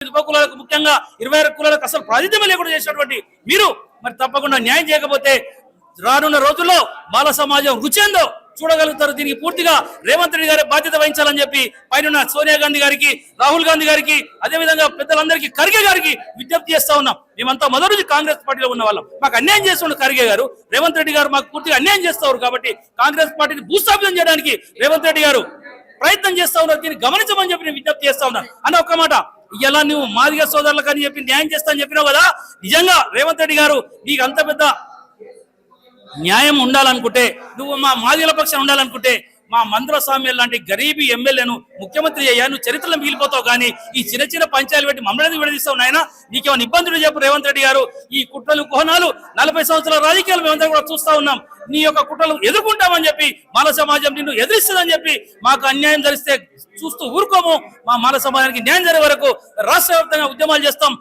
కులాలకు ముఖ్యంగా 26 కులాలకు అసలు ప్రాతినిధ్యం లేకుండా చేసినటువంటి మీరు మరి తప్పకుండా న్యాయం చేయకపోతే రానున్న రోజుల్లో బాల సమాజం రుచేందో చూడగలుగుతారు. దీనికి పూర్తిగా రేవంత్ రెడ్డి గారి బాధ్యత వహించాలని చెప్పి పైన సోనియా గాంధీ గారికి, రాహుల్ గాంధీ గారికి, అదేవిధంగా పెద్దలందరికీ ఖర్గే గారికి విజ్ఞప్తి చేస్తా ఉన్నాం. మేమంతా మొదటి నుంచి కాంగ్రెస్ పార్టీలో ఉన్న వాళ్ళం. మాకు అన్యాయం చేస్తున్న ఖర్గే గారు, రేవంత్ రెడ్డి గారు మాకు పూర్తిగా అన్యాయం చేస్తారు. కాబట్టి కాంగ్రెస్ పార్టీని భూస్థాపితం చేయడానికి రేవంత్ రెడ్డి గారు ప్రయత్నం చేస్తా ఉన్నారు. దీన్ని గమనించమని చెప్పి నేను విజ్ఞప్తి చేస్తా ఉన్నాను అన్న ఒక్క మాట. ఇలా నువ్వు మాదిగ సోదరులకు అని చెప్పి న్యాయం చేస్తా అని చెప్పినావు కదా, నిజంగా రేవంత్ రెడ్డి గారు నీకు అంత పెద్ద న్యాయం ఉండాలనుకుంటే, నువ్వు మా మాదిగల పక్షం ఉండాలనుకుంటే మా మంత్ర స్వామి లాంటి గరీబీ ఎమ్మెల్యేను ముఖ్యమంత్రి అయ్యా, నువ్వు చరిత్రలో మిగిలిపోతావు. కానీ ఈ చిన్న చిన్న పంచాయలు పెట్టి మమ్మల్ని విడదీస్తావు నాయన. నీకేమైనా ఇబ్బందులు చెప్పు రేవంత్ రెడ్డి గారు. ఈ కుట్రలు కోహనాలు 40 సంవత్సరాల రాజకీయాలు మేమంతా కూడా చూస్తా ఉన్నాం. నీ యొక్క కుట్రలు ఎదుర్కొంటామని చెప్పి మాల సమాజం నిన్ను ఎదిరిస్తుందని చెప్పి మాకు అన్యాయం జరిస్తే చూస్తూ ఊరుకోము. మా మాల సమాజానికి న్యాయం జరిగే వరకు రాష్ట్ర వ్యాప్తంగా ఉద్యమాలు చేస్తాం.